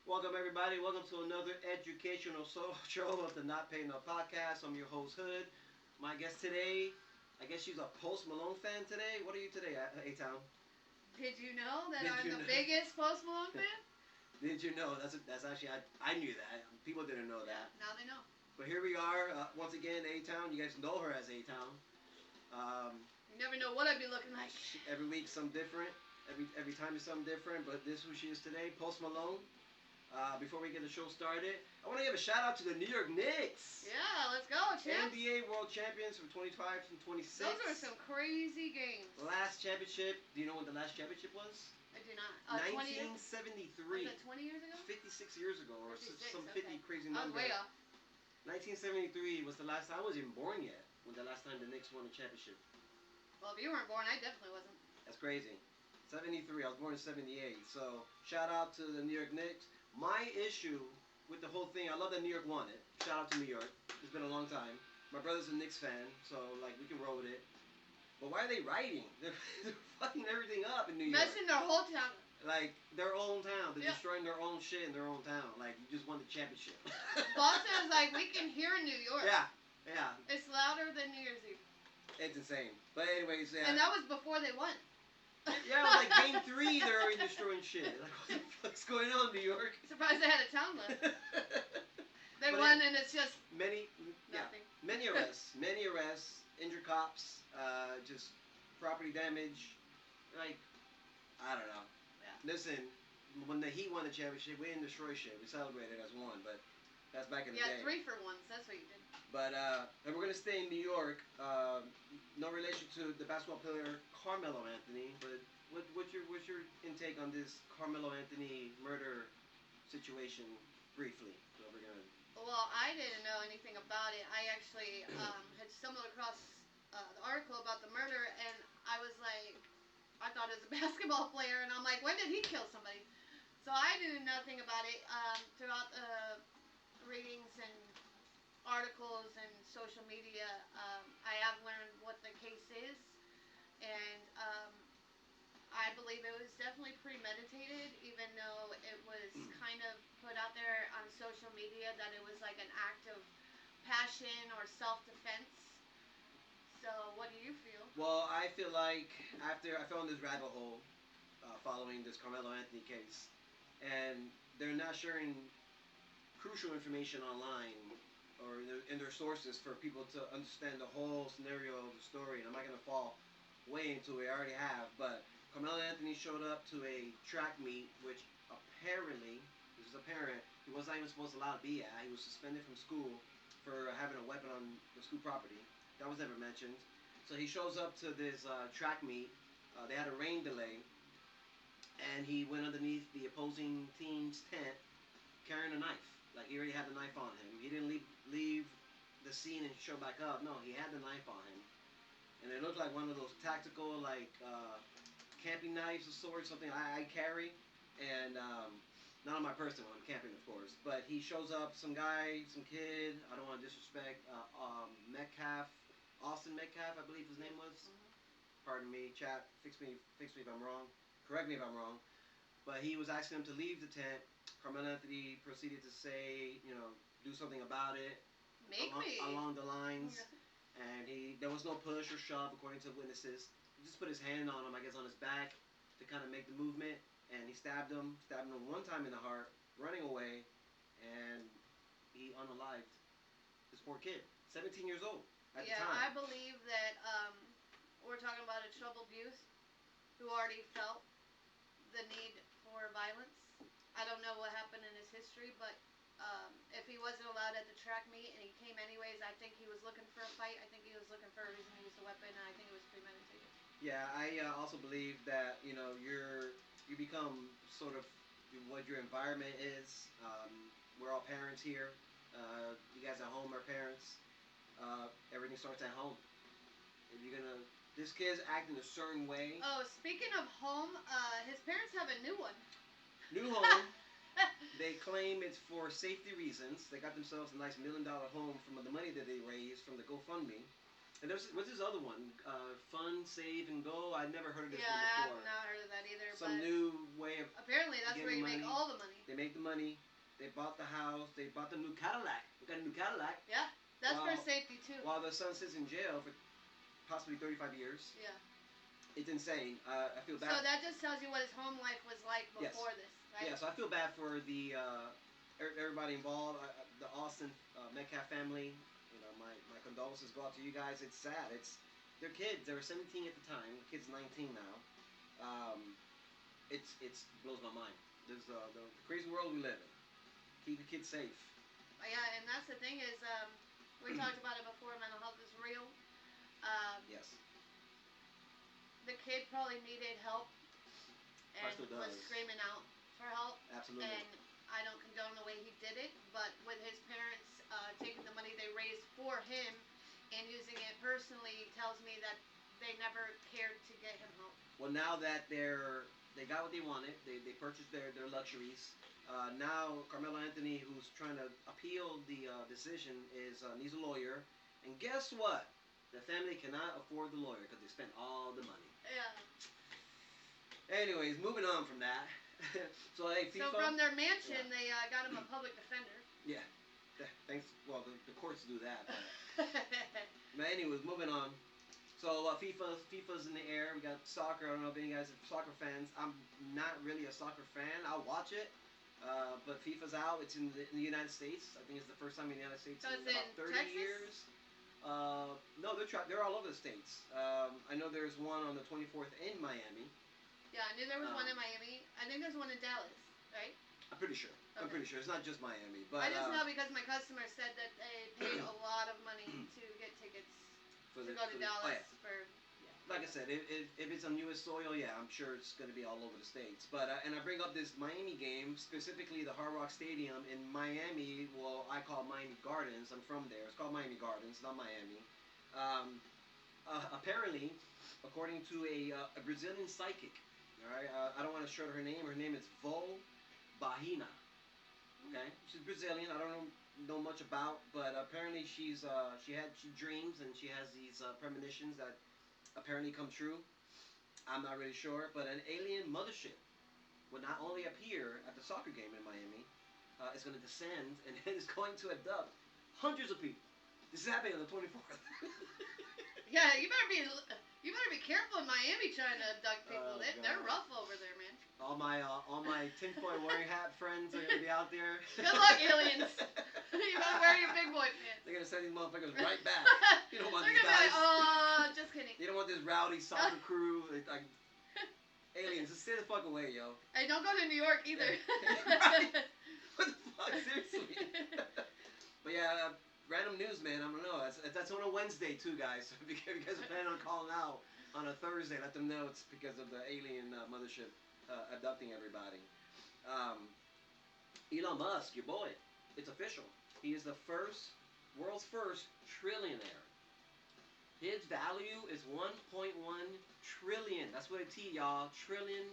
Welcome, everybody. Welcome to another educational show of the Not Paying No podcast. I'm your host, Hood. My guest today, I guess she's a Post Malone fan today. What are you today, A-Town? Did you know that Did I'm you the know? biggest Post Malone fan? Did you know? That's actually, I knew that. People didn't know that. Now they know. But here we are, once again, A-Town. You guys know her as A-Town. You never know what I'd be looking like. Every week, something different. Every time is something different. But this is who she is today, Post Malone. Before we get the show started, I want to give a shout out to the New York Knicks. Yeah, let's go, champs. NBA World Champions from 25 and 26. Those were some crazy games. Last championship. Do you know when the last championship was? I do not. 1973. Was it 20 years ago? 56 years ago, or 56, some okay. 50 crazy I was number. way off. 1973 was the last time. I wasn't even born yet when the last time the Knicks won a championship. Well, if you weren't born, I definitely wasn't. That's crazy. 73. I was born in 78. So shout out to the New York Knicks. My issue with the whole thing, I love that New York won it. Shout out to New York. It's been a long time. My brother's a Knicks fan, so like we can roll with it. But why are they rioting? They're fucking everything up in New York. Messing their whole town. Like their own town. They're Yep. destroying their own shit in their own town. Like you just won the championship. Boston is like, we can hear in New York. Yeah. It's louder than New Year's Eve. It's insane. But anyways, yeah. And that was before they won. Yeah, it was like game 3, they're already destroying shit. Like, what the fuck's going on, New York? Surprised they had a town left. They But won, and it's just many nothing. many arrests, injured cops, just property damage. Like, I don't know. Yeah. Listen, when the Heat won the championship, we didn't destroy shit. We celebrated as one, but that's back in the day. Yeah, 3 for 1. That's what you did. But and we're gonna stay in New York. No relation to the basketball player Karmelo Anthony, but what's your intake on this Karmelo Anthony murder situation briefly? So we're gonna. Well, I didn't know anything about it. I actually had stumbled across the article about the murder, and I was like, I thought it was a basketball player, and I'm like, when did he kill somebody? So I knew nothing about it. Throughout the readings and articles and social media, I have learned what the case is, and I believe it was definitely premeditated, even though it was kind of put out there on social media that it was like an act of passion or self-defense. So, what do you feel? Well, I feel like after I fell in this rabbit hole following this Carmelo Anthony case, and they're not sharing crucial information online or in their sources for people to understand the whole scenario of the story. And I'm not gonna fall way into it. I already have, but Carmelo Anthony showed up to a track meet, which apparently, this is apparent, he wasn't even supposed to allow to be at. He was suspended from school for having a weapon on the school property. That was never mentioned. So he shows up to this track meet. They had a rain delay, and he went underneath the opposing team's tent carrying a knife. Like he already had the knife on him. He didn't leave the scene and show back up. No, he had the knife on him, and it looked like one of those tactical like camping knives or swords, something I carry, and not on my person when I'm camping, of course. But he shows up, some guy, some kid. I don't want to disrespect Metcalf, Austin Metcalf, I believe his name was. Pardon me, chat. Fix me if I'm wrong. Correct me if I'm wrong. But he was asking him to leave the tent. Carmelo Anthony proceeded to say, do something about it. Along the lines. And there was no push or shove, according to witnesses. He just put his hand on him, I guess, on his back to kind of make the movement. And he stabbed him one time in the heart, running away, and he unalived this poor kid, 17 years old at the time. I believe that we're talking about a troubled youth who already felt the need for violence. I don't know what happened in his history, but if he wasn't allowed at the track meet and he came anyways, I think he was looking for a fight. I think he was looking for a reason to use a weapon, and I think it was premeditated. Yeah, I also believe that you become sort of what your environment is. We're all parents here. You guys at home are parents. Everything starts at home. If you're gonna, this kid's acting a certain way. Oh, speaking of home, his parents have a new one. New home. They claim it's for safety reasons. They got themselves a nice $1 million home from the money that they raised from the GoFundMe. And what's this other one? Fund, Save, and Go. I'd never heard of this one before. Yeah, I've not heard of that either. Some new way of apparently that's where you money. make all the money. They They made the money. They bought the house. They bought the new Cadillac. We got a new Cadillac. Yeah, that's for While safety too. while the son sits in jail for possibly 35 years. Yeah. It's insane. I feel bad. So that just tells you what his home life was like Yes. before this, right? Yeah, so I feel bad for the everybody involved, the Austin Metcalf family. You know, my condolences go out to you guys. It's sad. They're kids. They were 17 at the time. The kid's 19 now. It's blows my mind. There's the crazy world we live in. Keep the kids safe. Yeah, and that's the thing is, we talked about it before. Mental health is real. Yes. The kid probably needed help and Still was does. screaming out for help. Absolutely. And I don't condone the way he did it, but with his parents taking the money they raised for him and using it personally tells me that they never cared to get him help. Well, now that they got what they wanted, they purchased their luxuries. Now Karmelo Anthony, who's trying to appeal the decision, needs a lawyer. And guess what? The family cannot afford the lawyer because they spent all the money. Yeah. Anyways, moving on from that. So hey, FIFA. So from their mansion, they got him a public defender. Yeah. Thanks. Well, the courts do that. But anyways, moving on. So FIFA's in the air. We got soccer. I don't know if any guys are soccer fans. I'm not really a soccer fan. I'll watch it. But FIFA's out. It's in the United States. I think it's the first time in the United States So in it's about 30 Texas? years. No, they're all over the states. I know there's one on the 24th in Miami. Yeah, I knew there was one in Miami. I think there's one in Dallas, right? I'm pretty sure. Okay. I'm pretty sure. It's not just Miami. But I just know because my customer said that they paid a lot of money to get tickets to go to Dallas for. Like I said, if it's on U.S. soil, yeah, I'm sure it's going to be all over the states. But and I bring up this Miami game, specifically the Hard Rock Stadium in Miami. Well, I call it Miami Gardens. I'm from there. It's called Miami Gardens, not Miami. Apparently, according to a Brazilian psychic, all right, I don't want to short her name. Her name is Vo Bahina. Okay, she's Brazilian. I don't know much about, but apparently she dreams and she has these premonitions that apparently come true. I'm not really sure, but an alien mothership will not only appear at the soccer game in Miami, it's going to descend and it is going to abduct hundreds of people. This is happening on the 24th. Yeah, you better be careful in Miami trying to abduct people. They're rough over there, man. All my tinfoil wearing hat friends are gonna be out there. Good luck, aliens. You better wear your big boy pants. They're gonna send these motherfuckers right back. You don't want They're these gonna guys. be like, just kidding. You don't want this rowdy soccer crew. Like, aliens, just stay the fuck away, yo. Hey, don't go to New York either. Right? What the fuck, seriously? But yeah, random news, man. I don't know. That's on a Wednesday too, guys. So if you guys are planning on calling out on a Thursday, let them know it's because of the alien mothership abducting everybody. Elon Musk, your boy, it's official. He is the world's first trillionaire. His value is 1.1 trillion. That's what it's, y'all. $1 trillion.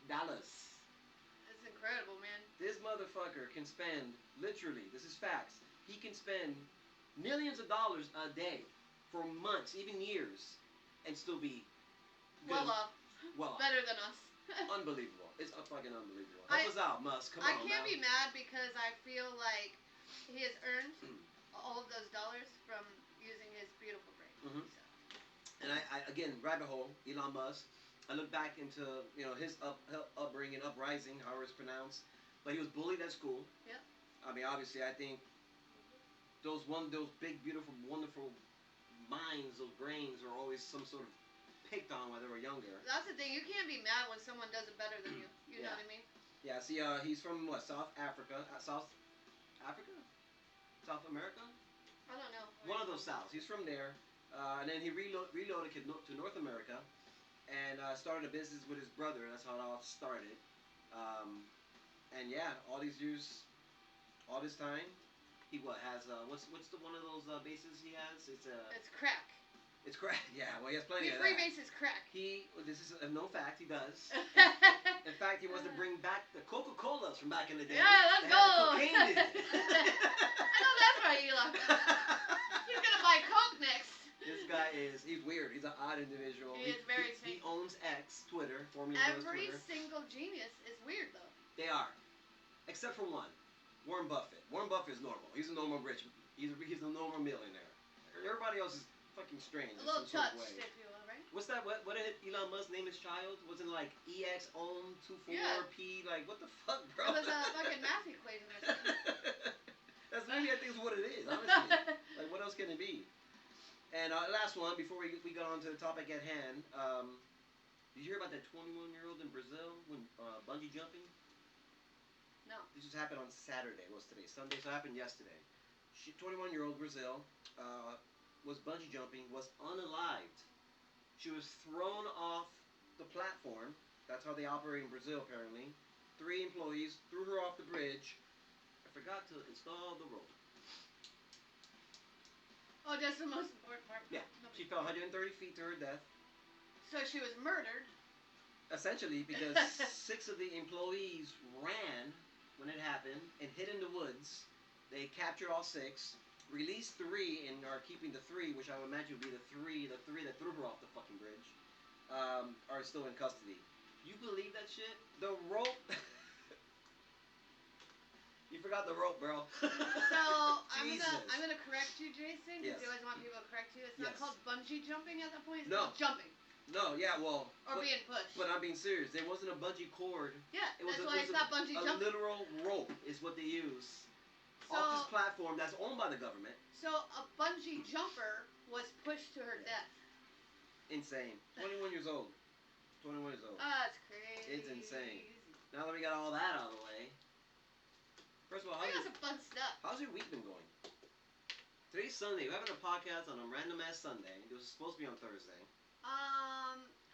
It's incredible, man. This motherfucker can spend, literally, this is facts, he can spend millions of dollars a day for months, even years, and still be good. Well off. Better than us. Unbelievable. It's fucking unbelievable. Help us out, Musk. Come on, I can't now. be mad because I feel like he has earned all of those dollars from using his beautiful brain. Mm-hmm. So. And I again, rabbit hole, Elon Musk. I look back into his upbringing, uprising, however it's pronounced. But he was bullied at school. Yep. I mean, obviously, I think those big, beautiful, wonderful minds, those brains, are always some sort of picked on when they were younger. That's the thing. You can't be mad when someone does it better than you. You know what I mean? Yeah. See, he's from what? South Africa? South Africa? South America? I don't know. One of those Souths. He's from there. And then he reloaded to North America and started a business with his brother. That's how it all started. And yeah, all these years, all this time, he has what's the one of those bases he has? It's crack. It's crack. Yeah, well, he has plenty He of that. freebases crack. This is a known fact. He does. In fact, he wants to bring back the Coca-Colas from back in the day. Yeah, let's go. Cocaine in it. I know that's right, Elon. He's gonna buy Coke next. This guy he's weird. He's an odd individual. He is very He owns X, Twitter, formerly known as Every Twitter. single genius is weird, though. They are. except for one, Warren Buffett. Warren Buffett is normal. He's a normal rich. He's a normal millionaire. Everybody else is fucking strange A in little some sort of touched, way. if you will, right? What's that? What did Elon Musk name his child? Wasn't it like EX ohm 24P? Like what the fuck, bro? It was a fucking math equation or something. That's really I think is what it is. Honestly, like what else can it be? And last one before we go on to the topic at hand. Did you hear about that 21-year-old in Brazil when bungee jumping? No. This just happened on Saturday. What's today? Sunday. So it happened yesterday. 21-year-old Brazil was bungee jumping, was unalived. She was thrown off the platform. That's how they operate in Brazil, apparently. 3 employees threw her off the bridge. I forgot to install the rope. Oh, that's the most important part. Yeah. She fell 130 feet to her death. So she was murdered. Essentially, because 6 of the employees ran when it happened and hid in the woods. They captured all 6, released 3, and are keeping the 3, which I would imagine would be the 3 that threw her off the fucking bridge, are still in custody. You believe that shit? The rope. You forgot the rope, bro. So I'm gonna correct you, Jason, because Yes. you always want people to correct you. It's Yes. not called bungee jumping at that point. It's No. called jumping. No, yeah, well. Or being pushed. But I'm being serious. There wasn't a bungee cord. Yeah, It was that's why it's not bungee a jumping. literal rope is what they use. So, off this platform that's owned by the government. So a bungee jumper was pushed to her death. Insane. 21 years old. 21 years old. That's crazy. It's insane. Now that we got all that out of the way. First of all, we got some fun stuff. How's your week been going? Today's Sunday. We're having a podcast on a random ass Sunday. It was supposed to be on Thursday.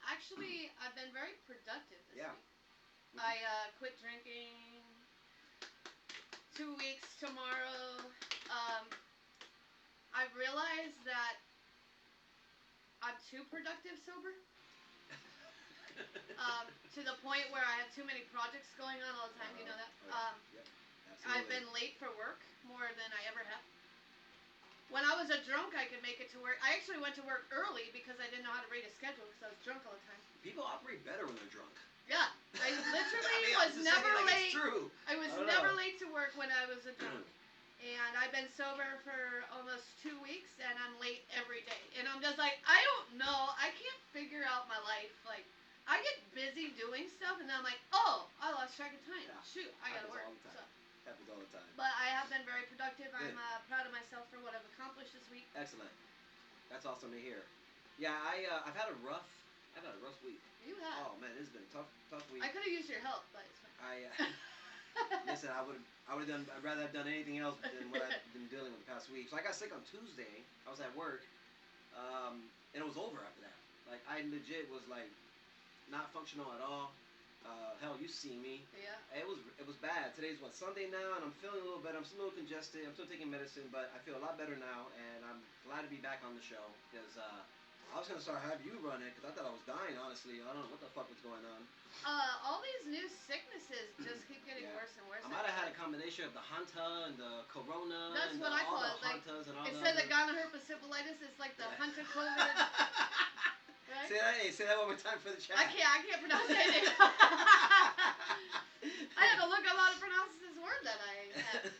Actually, I've been very productive this week. Mm-hmm. I quit drinking 2 weeks tomorrow. I realized that I'm too productive sober. To the point where I have too many projects going on all the time. You know that? Yep. I've been late for work more than I ever have. When I was a drunk, I could make it to work. I actually went to work early because I didn't know how to read a schedule because I was drunk all the time. People operate better when they're drunk. Yeah. I literally was never late. It's true. I was never late to work when I was a drunk. And I've been sober for almost 2 weeks, and I'm late every day. And I'm just like, I don't know. I can't figure out my life. Like, I get busy doing stuff, and then I'm like, oh, I lost track of time. Yeah. Shoot, I gotta work. Happens all the time. But I have been very productive. I'm proud of myself for what I've accomplished this week. Excellent. That's awesome to hear. Yeah, I've had a rough week. You have. Oh man, this has been a tough week. I could have used your help, but it's fine. Listen, I'd rather have done anything else than what I've been dealing with the past week. So I got sick on Tuesday. I was at work, and it was over after that. Like I legit was like not functional at all. Hell, you see me. Yeah. It was bad. Today's Sunday now, and I'm feeling a little better. I'm still a little congested. I'm still taking medicine, but I feel a lot better now, and I'm glad to be back on the show because I was gonna start having you run it because I thought I was dying. Honestly, I don't know what the fuck was going on. All these new sicknesses just keep getting worse and worse. I might have had a combination of the Hanta and the Corona. That's and what I call it. Like instead of gonorrhea syphilitis, it's like the Hunter COVID. Right? Say that one more time for the chat. I can't pronounce anything. I had to look up how to pronounce this word that I had.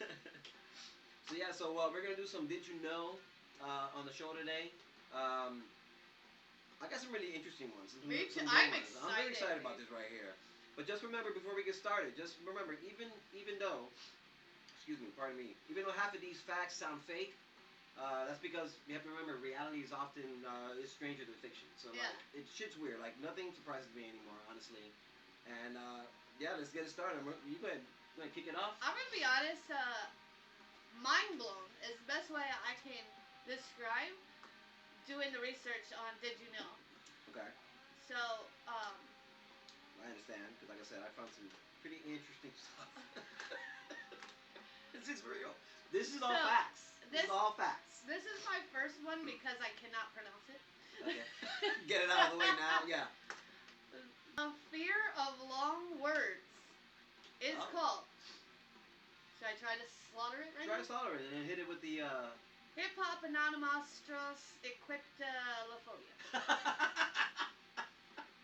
So we're gonna do some Did You Know on the show today. I got some really interesting ones. Me too. I'm excited. I'm very excited about this right here. But just remember before we get started, even though, pardon me, even though half of these facts sound fake, that's because you have to remember reality is often is stranger than fiction. So like, shit's weird. Like nothing surprises me anymore, honestly. And let's get it started. You go ahead, kick it off. I'm gonna be honest. Mind blown is the best way I can describe doing the research on Did You Know. Okay. So I understand because, like I said, I found some pretty interesting stuff. This is real. This is all facts. This is all facts. This is my first one because I cannot pronounce it. Okay. Get it out of the way now. Yeah. The fear of long words is called. Should I try to slaughter it right now? Try to slaughter it and then hit it with the Hip-hop anonymous equiptalophobia.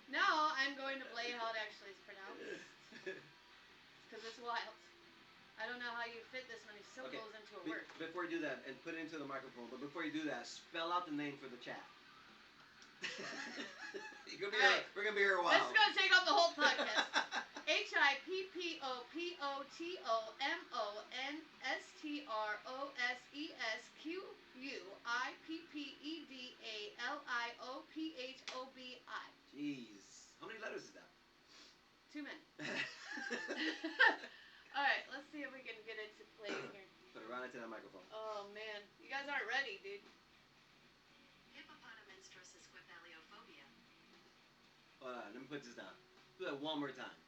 Now I'm going to play how it actually is pronounced. Because it's wild. I don't know how you fit this many Okay. syllables into a word. Before you do that, and put it into the microphone, but before you do that, spell out the name for the chat. We're gonna be here a while. This is gonna take up the whole podcast. HIPPOTOMONSTROSSQUIPPEDALIOPHOBI. Jeez, how many letters is that? Too many. Alright, let's see if we can get into play here. Put it right into that microphone. Oh man, you guys aren't ready, dude. Hippopotamonstrosesquipedaliophobia. Hold on, let me put this down. Do that one more time.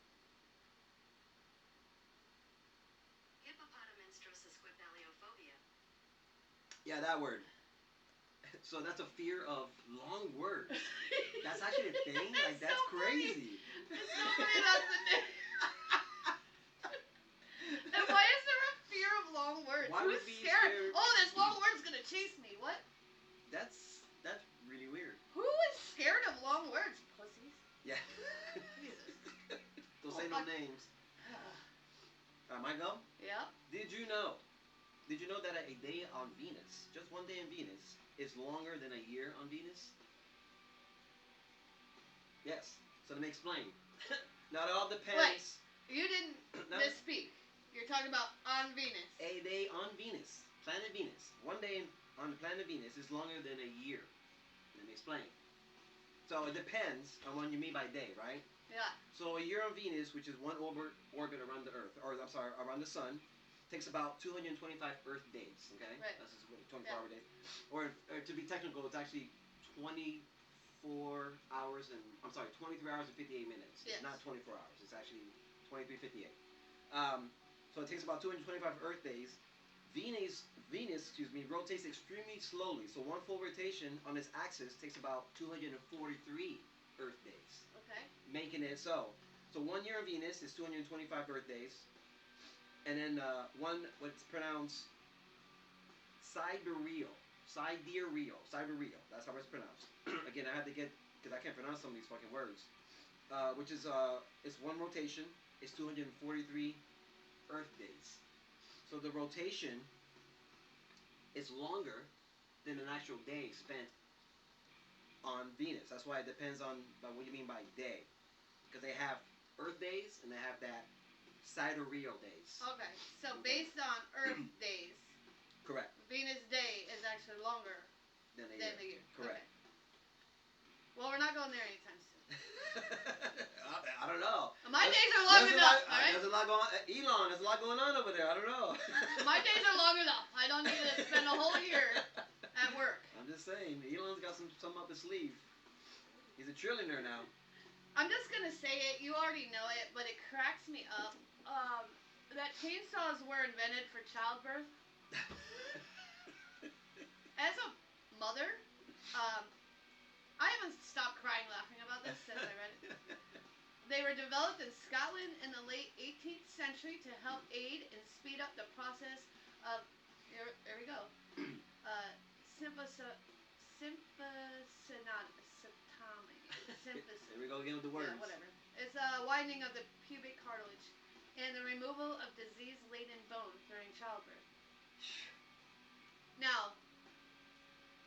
Hippopotamonstrosesquipedaliophobia. Yeah, that word. So that's a fear of long words. That's actually a thing? Like, that's so crazy. It's so funny that's the name. And why is there a fear of long words? Why Who's would be scared? scared? Oh, this long word's gonna chase me. What? That's really weird. Who is scared of long words? Pussies. Yeah. Jesus. Don't say no names. My go? Yep. Did you know that a day on Venus, just one day on Venus, is longer than a year on Venus? Yes. So let me explain. Now it all depends. Wait. You didn't misspeak. You're talking about on Venus. A day on Venus, planet Venus, one day on the planet Venus is longer than a year. Let me explain. So it depends on what you mean by day, right? Yeah. So a year on Venus, which is one orbit around the Earth, or I'm sorry, around the Sun, takes about 225 Earth days. Okay. Right. That's just 24-hour days. Or to be technical, it's actually 23 hours and 58 minutes. Yes. It's not 24 hours. It's actually 23:58. So it takes about 225 Earth days. Venus, rotates extremely slowly. So one full rotation on its axis takes about 243 Earth days. Okay. Making it so. So 1 year on Venus is 225 Earth days. And then what's pronounced sidereal. That's how it's pronounced. Again, I had to get, because I can't pronounce some of these fucking words. Which is, it's one rotation. It's 243 Earth days. So the rotation is longer than an actual day spent on Venus. That's why it depends on what you mean by day. Because they have Earth days and they have that sidereal days. Okay. So based on Earth days, Correct. Venus day is actually longer Than than the year. Correct. Okay. Well, we're not going there anytime soon. I don't know. My days are long enough, alright? There's a lot going on. Elon, there's a lot going on over there. I don't know. My days are long enough. I don't need to spend a whole year at work. I'm just saying, Elon's got some up his sleeve. He's a trillionaire now. I'm just gonna say it. You already know it, but it cracks me up. That chainsaws were invented for childbirth. As a mother, I haven't stopped crying laughing about this since I read it. They were developed in Scotland in the late 18th century to help aid and speed up the process of, here we go, Here we go again with the words. Yeah, whatever. It's a widening of the pubic cartilage and the removal of disease-laden bone during childbirth. Now,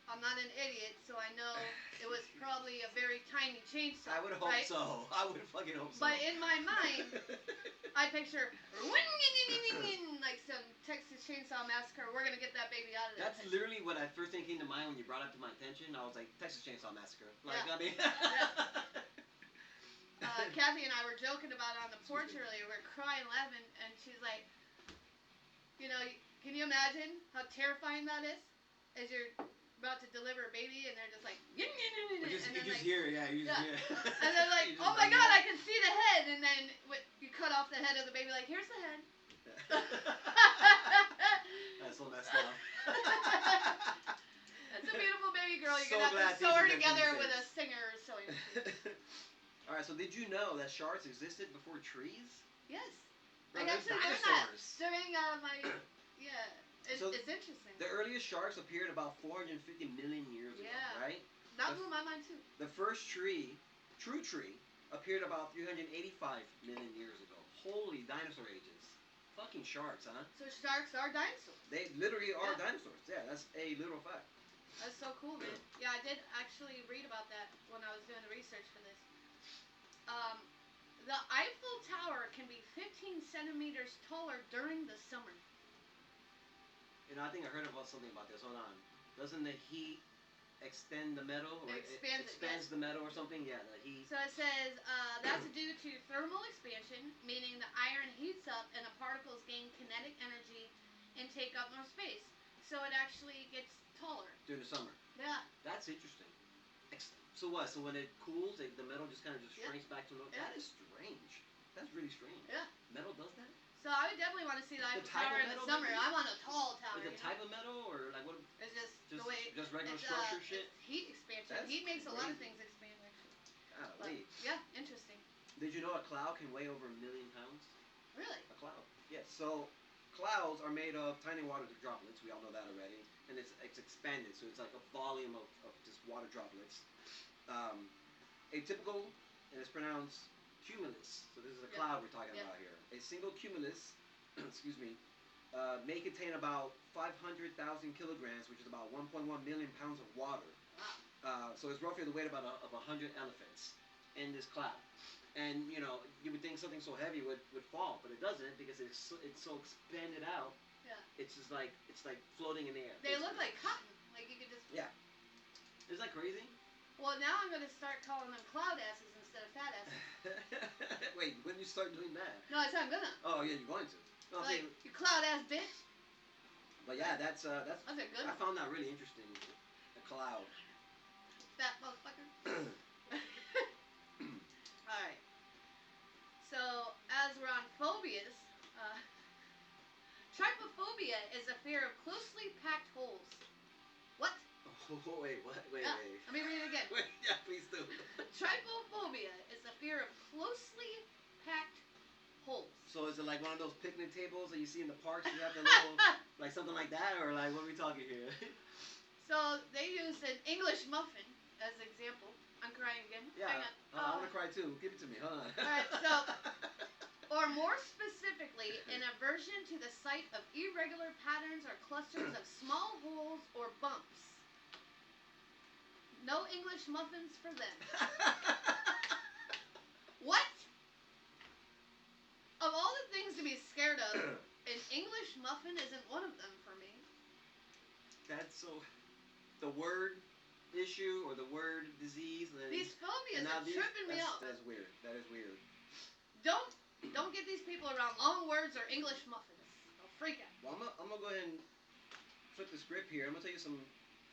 I'm not an idiot, so I know it was probably a very tiny chainsaw. I would hope right? so. I would fucking hope so. But in my mind, I picture like some Texas Chainsaw Massacre. We're gonna get that baby out of there. That's literally what I first thing came to mind when you brought it to my attention. I was like, Texas Chainsaw Massacre. Like, Yeah. I mean. Kathy and I were joking about it on the porch earlier. We're crying, laughing, and she's like, you know, can you imagine how terrifying that is? As you're about to deliver a baby, and they're just like, You just like, hear, yeah, you just hear. and they're like, oh my god, I can see the head, and then you cut off the head of the baby, like, here's the head. That's so messed up. That's a beautiful baby girl. You're So gonna have to glad sew her these are together different with a things. singer sewing machine. Alright, so did you know that sharks existed before trees? Yes. Bro, I they're actually learned that dinosaurs. during my, it's interesting. The earliest sharks appeared about 450 million years ago, Yeah. right? That blew my mind too. The first true tree, appeared about 385 million years ago. Holy dinosaur ages. Fucking sharks, huh? So sharks are dinosaurs. They literally are Yeah. dinosaurs. Yeah, that's a literal fact. That's so cool, man. Yeah, I did actually read about that when I was doing the research for this. Um, the Eiffel Tower can be 15 centimeters taller during the summer. I think I heard about something about this. Hold on. Doesn't the heat extend the metal, or It it expands it, expands yes. the metal or something? Yeah, the heat. So it says that's due to thermal expansion, meaning the iron heats up and the particles gain kinetic energy and take up more space. So it actually gets taller. During the summer. Yeah. That's interesting. So what? So when it cools, the metal just kind of just Yeah. shrinks back to normal. Yeah. That is strange. That's really strange. Yeah. Metal does that? So I would definitely want to see the Eiffel type Tower of in the metal, summer. maybe? I want a tall tower. Is it type of metal or like what? It's just Just the way just regular it's, structure shit. it's heat expansion. That's Heat makes a lot of crazy. things expand actually. But, Golly. yeah, interesting. Did you know a cloud can weigh over 1,000,000 pounds? Really? A cloud. Yes. So clouds are made of tiny water droplets. We all know that already. And it's expanded, so it's like a volume of just water droplets. Atypical, and it's pronounced cumulus. So this is a Yep. cloud we're talking Yep. about here. A single cumulus, excuse me, may contain about 500,000 kilograms, which is about 1.1 million pounds of water. Wow. So it's roughly the weight of 100 elephants in this cloud. And you would think something so heavy would fall, but it doesn't because it's so expanded out. Yeah. It's just like floating in the air. They basically. look like cotton. Like you could just. Yeah. Isn't that crazy? Well, now I'm gonna start calling them cloud asses instead of fat asses. Wait, when you start doing that? No, I said I'm gonna. Oh yeah, you're going to. No, Like you cloud ass bitch. but yeah, that's That's a good I one. found that really interesting. A cloud. Fat motherfucker. All right. So as we're on phobias, uh, trypophobia is a fear of closely packed holes. What? Oh, wait, what? Wait, Yeah. wait. Let me read it again. Wait, yeah, please do. Trypophobia is the fear of closely packed holes. So is it like one of those picnic tables that you see in the parks? You have the little, like something like that, or like what are we talking here? So they used an English muffin as an example. I'm crying again. Yeah, Hang on. I want to cry too. Give it to me, huh? Alright, so- Or more specifically, an aversion to the sight of irregular patterns or clusters of small holes or bumps. No English muffins for them. What? Of all the things to be scared of, an English muffin isn't one of them for me. That's so. The word issue or the word disease. These phobias now are tripping me out. That's weird. That is weird. Don't get these people around long words or English muffins. They'll freak out. Well, I'm gonna go ahead and flip the script here. I'm gonna tell you some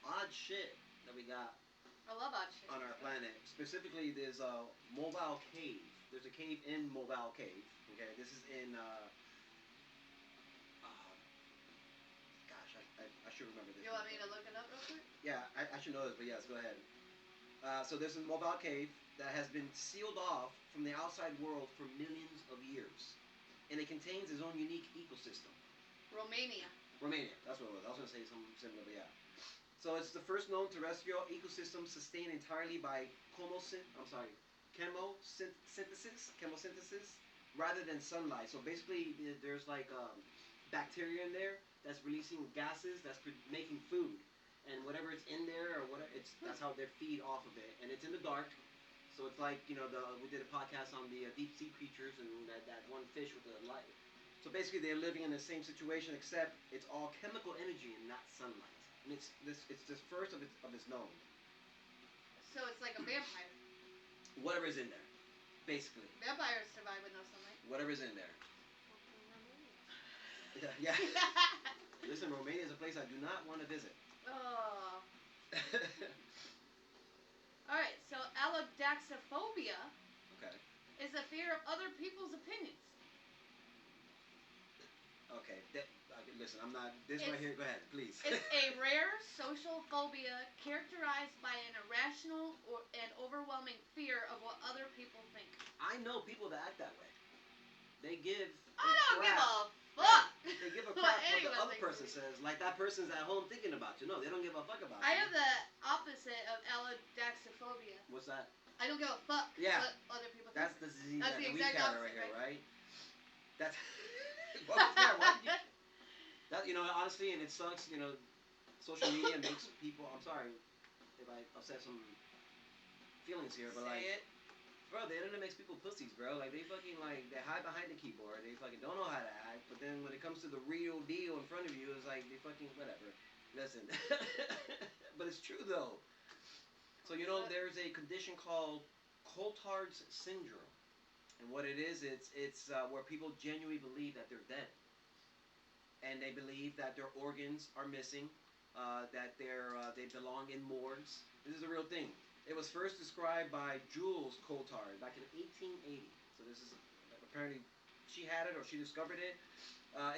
odd shit that we got I love odd shit. on our planet. Specifically, there's a Mobile Cave. There's a cave in Mobile Cave. Okay, this is in. Gosh, I should remember this. You want me to look it up real quick? Yeah, I should know this, but yes, go ahead. So there's a Mobile Cave that has been sealed off from the outside world for millions of years, and it contains its own unique ecosystem. Romania. Romania, that's what it was. I was gonna say something similar, but yeah. So it's the first known terrestrial ecosystem sustained entirely by chemosynthesis, rather than sunlight. So basically, there's like bacteria in there that's releasing gases that's making food, and whatever it's in there or whatever, that's how they feed off of it, and it's in the dark. So it's like we did a podcast on the deep sea creatures and that one fish with the light. So basically, they're living in the same situation, except it's all chemical energy and not sunlight. And it's the first of its known. So it's like a vampire. Whatever is in there, basically. Vampires survive with no sunlight. Whatever's in there. Yeah. Listen, Romania is a place I do not want to visit. Oh. Alright, so allodaxophobia Okay. is a fear of other people's opinions. Okay. Listen, I'm not. This right here. Go ahead, please. It's a rare social phobia characterized by an irrational and overwhelming fear of what other people think. I know people that act that way. They give. I don't give a fuck. Yeah, they give a What crap what the anyone other thinks. person says. Like that person's at home thinking about you. No, they don't give a fuck about I you. have the opposite of allodaxophobia. What's that? I don't give a fuck Yeah. what other people think. That's the disease That's that the we exact carry right opposite, here, right? That's Why did you? That honestly, and it sucks. Social media makes people. I'm sorry if I upset some feelings here, but like, Say it. bro, the internet makes people pussies, bro. Like they fucking they hide behind the keyboard. They fucking don't know how to act. But then when it comes to the real deal in front of you, it's like they fucking whatever. Listen, but it's true though. So there's a condition called Cotard's syndrome, and what it is, it's where people genuinely believe that they're dead, and they believe that their organs are missing, that they belong in morgues. This is a real thing. It was first described by Jules Cotard back in 1880. So this is apparently she had it or she discovered it.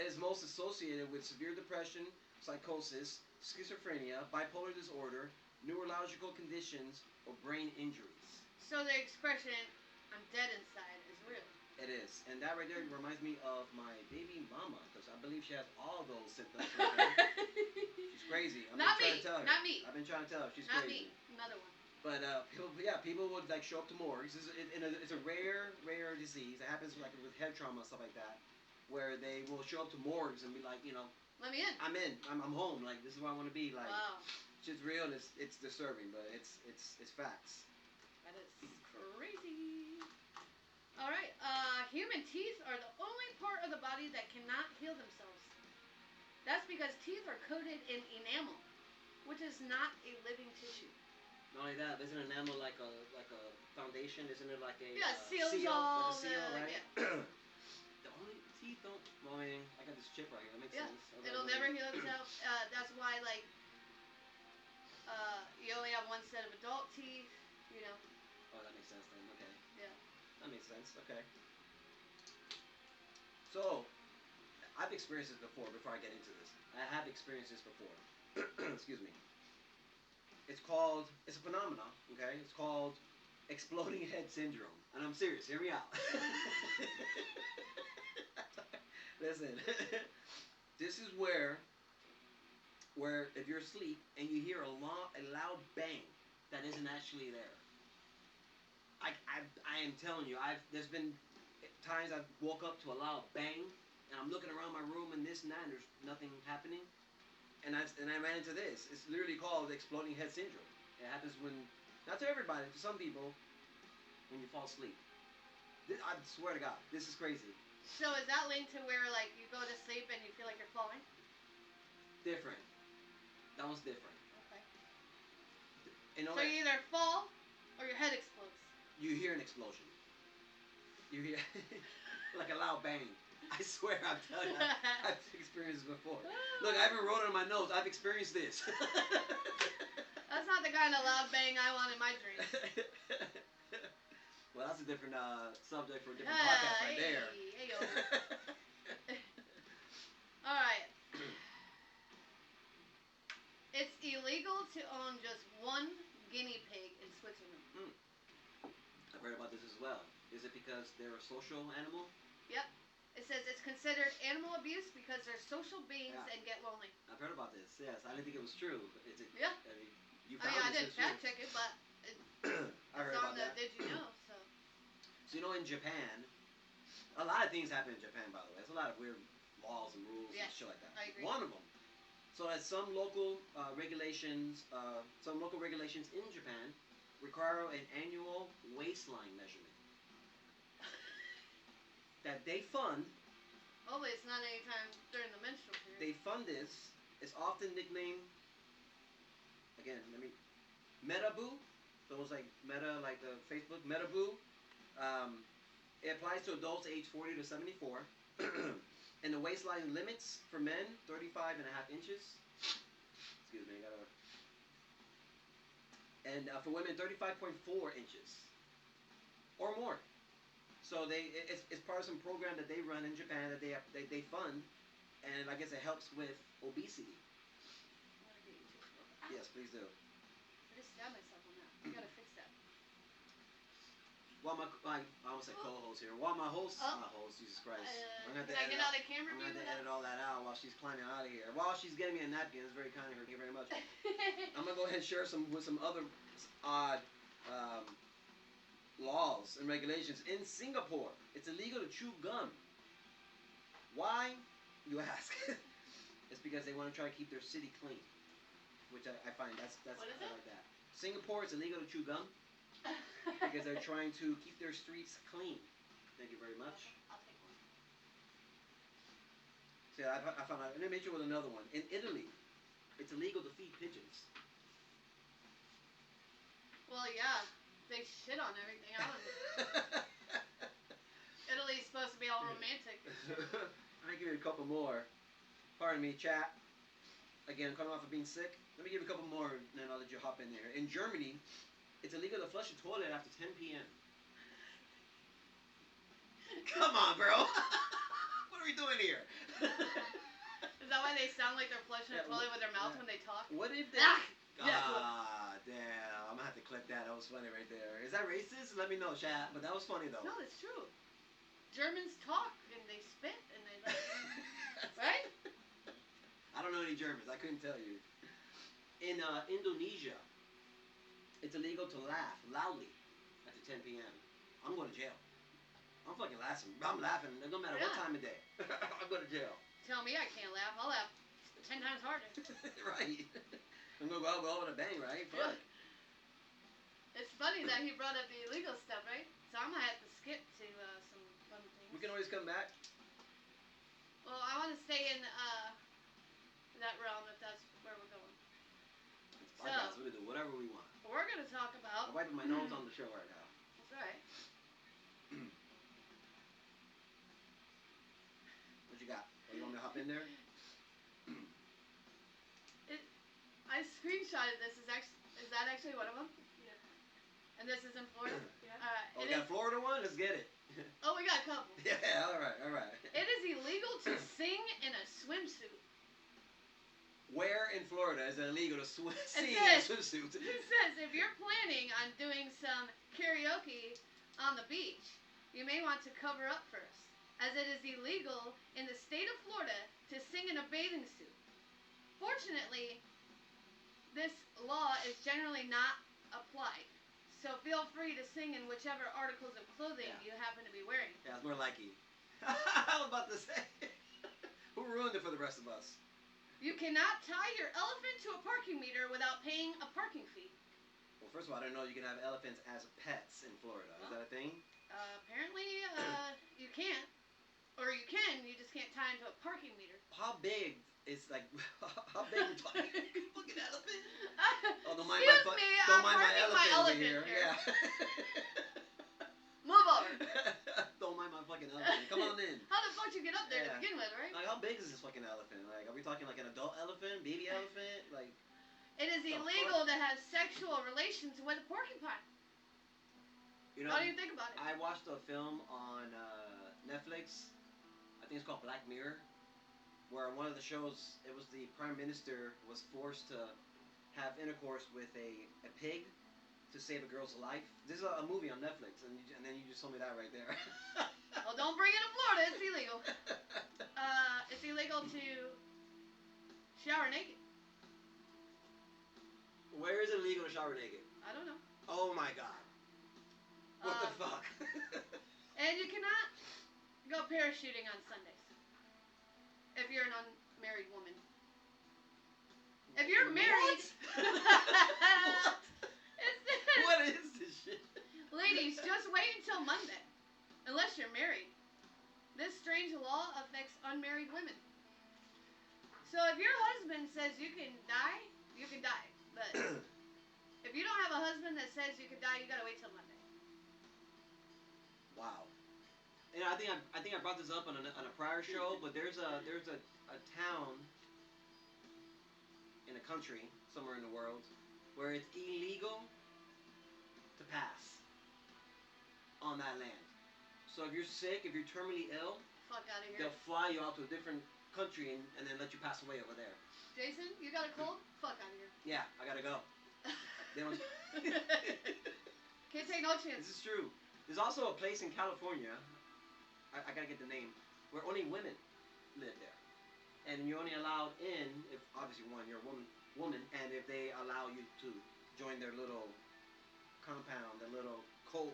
It is most associated with severe depression, psychosis, schizophrenia, bipolar disorder, neurological conditions, or brain injuries. So the expression "I'm dead inside" is real. It is, and that right there reminds me of my baby mama because I believe she has all those symptoms. Right there. She's crazy. Not me. Trying to tell her. Not me. I've been trying to tell her she's Not crazy. me. Another one. But people would like show up to morgues. It's a rare disease. It happens like with head trauma and stuff like that, where they will show up to morgues and be like, Let me in. I'm in. I'm home. Like this is where I want to be. Like Wow. shit's real and it's disturbing, but it's facts. That is crazy. All right. Human teeth are the only part of the body that cannot heal themselves. That's because teeth are coated in enamel, which is not a living tissue. Not only that, isn't enamel like a foundation? Isn't it like a Seals seal? all Like a seal, right? Yeah. The only teeth don't. Well, I mean, I got this chip right here. That makes Yeah. sense. Okay, It'll never heal itself. That's why you only have one set of adult teeth. Oh, that makes sense then. Okay. Yeah. That makes sense. Okay. So, I've experienced this before. Before I get into this, I have experienced this before. Excuse me. It's a phenomenon. Okay. It's called exploding head syndrome, and I'm serious. Hear me out. Listen. This is where if you're asleep and you hear a loud bang that isn't actually there. I am telling you, there's been times I've woke up to a loud bang and I'm looking around my room and this and that and there's nothing happening. And I ran into this. It's literally called exploding head syndrome. It happens not to everybody, to some people, when you fall asleep. I swear to God, this is crazy. So is that linked to where you go to sleep and you feel like you're falling? Different. That was different. Okay. So you either fall or your head explodes. You hear an explosion. You hear like a loud bang. I swear, I'm telling you, I've experienced this before. Look, I even wrote it on my notes. I've experienced this. That's not the kind of loud bang I want in my dreams. Well, that's a different subject for a different podcast right there. Hey-o. All right. It's illegal to own just one guinea pig in Switzerland. I've heard about this as well. Is it because they're a social animal? Yep. It says it's considered animal abuse because they're social beings and get lonely. I've heard about this. Yes, I didn't think it was true. Is it? Yeah. You found I didn't fact check it, but I heard about that. Did you know? So in Japan, a lot of things happen in Japan. By the way, there's a lot of weird laws and rules and shit like that. I agree. One of them. So as some local regulations in Japan require an annual waistline measurement that they fund. Hopefully it's not any time during the menstrual period. They fund this. It's often nicknamed, again, Metaboo. So it's like Meta, like the Facebook, Metaboo. It applies to adults aged 40 to 74. And the waistline limits for men, 35 and a half inches. Excuse me, I gotta... And for women, 35.4 inches. Or more. So it's part of some program that they run in Japan that they fund, and I guess it helps with obesity. Yes, please do. I just stabbed myself on that. I gotta fix that. While I almost said co-host here. While my host, Jesus Christ. Can I get out of camera I'm view? going to edit all that out while she's climbing out of here. While she's getting me a napkin, it's very kind of her. Thank you very much. I'm going to go ahead and share with some other odd laws and regulations. In Singapore, it's illegal to chew gum. Why? You ask. It's because they want to try to keep their city clean, which I find that's What is I it? like that. Singapore, it's illegal to chew gum because they're trying to keep their streets clean. Thank you very much. Okay, I'll take one. See, I found out. Let me mention with another one. In Italy, it's illegal to feed pigeons. Well, yeah, they shit on everything. I don't. Italy's supposed to be all romantic. Let me give you a couple more. Pardon me, chat. Again, coming off of being sick. Let me give you a couple more, and then I'll let you hop in there. In Germany, it's illegal to flush a toilet after 10 p.m. Come on, bro. What are we doing here? Is that why they sound like they're flushing a Yeah, toilet with their mouth yeah. when they talk? What if they... Ah! Damn. I'm gonna have to clip that. That was funny right there. Is that racist? Let me know, chat. But that was funny, though. No, it's true. Germans talk and they spit and they like, right? I don't know any Germans. I couldn't tell you. In Indonesia, it's illegal to laugh loudly after 10 p.m. I'm going to jail. I'm fucking laughing. I'm laughing no matter what Yeah. time of day. I'm going to jail. Tell me I can't laugh. I'll laugh 10 times harder. Right. I'm going to go out with a bang, right? Fuck. Yeah. It's funny that he brought up the illegal stuff, right? So I'm going to have to skip to some fun things. We can always come back. Well, I want to stay in that realm if that's where we're going. It's podcast. We can do whatever we want. We're going to talk about... I'm wiping my nose on the show right now. That's right. What you got? You want me to hop in there? I screenshotted this. Is that actually one of them? Yeah. And this is in Florida? Yeah. Oh, we got a Florida one? Let's get it. Oh, we got a couple. Yeah, all right. It is illegal to sing in a swimsuit. Where in Florida is it illegal to sing in a swimsuit? It says if you're planning on doing some karaoke on the beach, you may want to cover up first, as it is illegal in the state of Florida to sing in a bathing suit. Fortunately, this law is generally not applied, so feel free to sing in whichever articles of clothing you happen to be wearing. Yeah, it's more likey. I was about to say. Who ruined it for the rest of us? You cannot tie your elephant to a parking meter without paying a parking fee. Well, first of all, I didn't know you can have elephants as pets in Florida. Is that a thing? Apparently, you can't. Or you can, you just can't tie them to a parking meter. How big is, like, how big are we talking? Fucking elephant? Oh, don't mind Excuse my, me, don't I'm mind my parking elephant, my over elephant here. here. Yeah. Move over. Don't mind my fucking elephant. Come on in. How the fuck you get up there to Yeah. begin with, right? Like, how big is this fucking elephant? Like, are we talking like an adult elephant, baby elephant? Like, It is the illegal to have sexual relations with a porcupine. you know, What do you think about it? I watched a film on Netflix. I think it's called Black Mirror, where one of the shows, it was the prime minister was forced to have intercourse with a pig to save a girl's life. This is a movie on Netflix, and then you just told me that right there. Well, don't bring it to Florida. It's illegal. It's illegal to shower naked. Where is it illegal to shower naked? I don't know. Oh my god. What the fuck? And you cannot go parachuting on Sundays if you're an unmarried woman. If you're married... What? It's What is this shit? Ladies, just wait until Monday. Unless you're married. This strange law affects unmarried women. So if your husband says you can die, you can die. But if you don't have a husband that says you can die, you gotta wait till Monday. Wow. And I think I brought this up on a prior show, but there's a town in a country somewhere in the world where it's illegal to pass on that land. So if you're sick, if you're terminally ill, Fuck out of here. they'll fly you out to a different country and then let you pass away over there. Jason, you got a cold? Fuck out of here. Yeah, I gotta go. They don't. Can't take no chance. This is true. There's also a place in California, I gotta get the name, where only women live there. And you're only allowed in, if obviously you're a woman, and if they allow you to join their little compound, their little cult.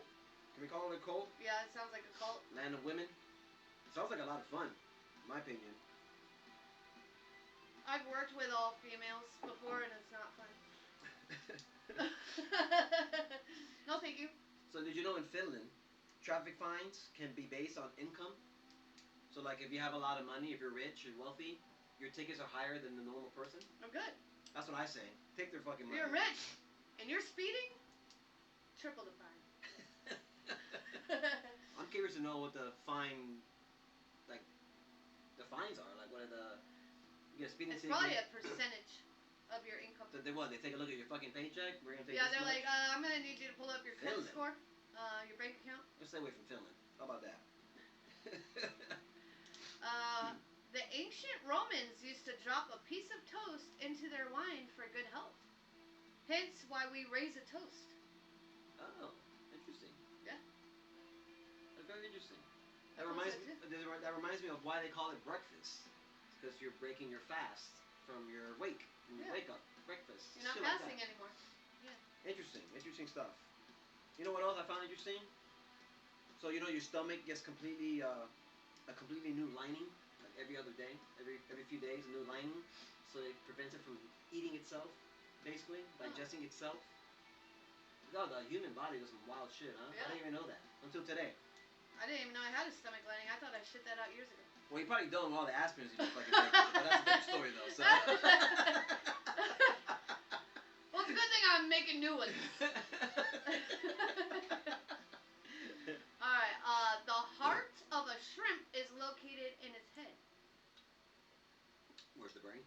Can we call it a cult? Yeah, it sounds like a cult. Land of women. Sounds like a lot of fun. my opinion. I've worked with all females before, and it's not fun. No, thank you. So did you know in Finland, traffic fines can be based on income? So like if you have a lot of money, if you're rich and wealthy, your tickets are higher than the normal person. I'm good. That's what I say. Take their fucking If money. you're rich and you're speeding, triple the fine. I'm curious to know what the like, the fines are. Like, what are the speeding It's ticket? probably a percentage of your income. So they what? They take a look at your fucking paycheck. We're gonna take. Yeah, this they're much? like, I'm gonna need you to pull up your credit Finland. score, your bank account. Let's stay away from Finland. How about that? The ancient Romans used to drop a piece of toast into their wine for good health. Hence, why we raise a toast. Oh, interesting. Yeah. That's very interesting. I That thought reminds so, me. too. That reminds me of why they call it breakfast. Because you're breaking your fast from your wake. When you Yeah. wake up, breakfast. You're not shit like fasting that. anymore. Interesting. Interesting stuff. You know what else I found interesting? So you know your stomach gets completely a completely new lining like every other day, every few days, a new lining, so it prevents it from eating itself, basically digesting itself. God, the human body does some wild shit, huh? Yeah. I didn't even know that until today. I didn't even know I had a stomach lining. I thought I shit that out years ago. Well, you probably don't with all the aspirins you just fucking take, but that's a different story though. So. Well, it's a good thing I'm making new ones. Alright, the heart of a shrimp is located in its head. Where's the brain?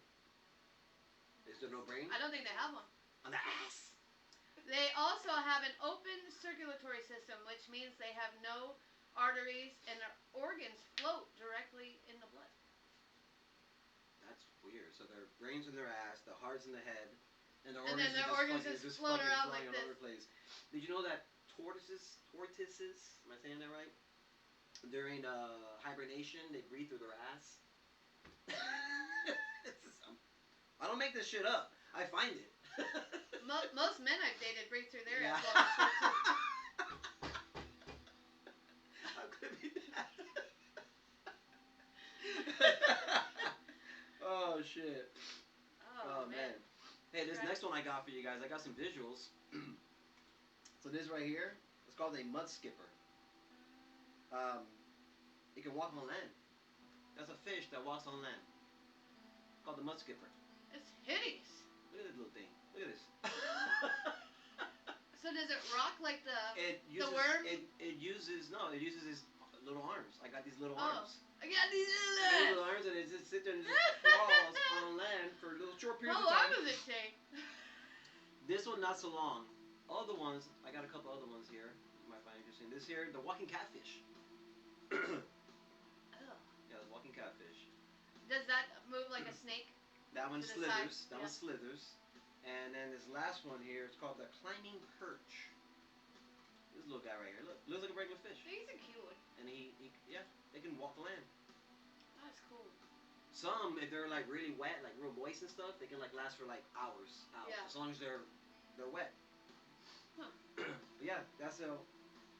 Is there no brain? I don't think they have one. On the ass. They also have an open circulatory system, which means they have no arteries and their organs float directly in the blood. That's weird. So their brains in their ass, the heart's in the head, and their And organs, then their are organs just just float fucking around flying like all this. over the place. Did you know that tortoises, am I saying that right? During hibernation, they breathe through their ass. I don't make this shit up. I find it. Most men I've dated breathe through their Yeah. ass while they sleep too. How could it be that? Oh shit. Oh man. Hey, this next one I got for you guys, I got some visuals. So this right here, it's called a mud skipper. It can walk on land. That's a fish that walks on land. Called the mud skipper. It's hideous. Look at this little thing. Look at this. So does it rock like the worm? It uses his little arms. I got these little Oh. arms. I got these Little arms, and it just sits there and just crawls on land for a little short period How of time. long does it take? This one not so long. Other ones, I got a couple other ones here. You might find interesting. This here, the walking catfish. Oh. Yeah, the walking catfish. Does that move like a snake? That one To the side, slithers. That yeah. one slithers. And then this last one here, it's called the climbing perch. This little guy right here, look, looks like a regular fish. He's a cute one. And yeah, they can walk the land. That's cool. Some, if they're like really wet, like real moist and stuff, they can like last for like hours. Yeah. As long as they're wet. Huh. But yeah, that's a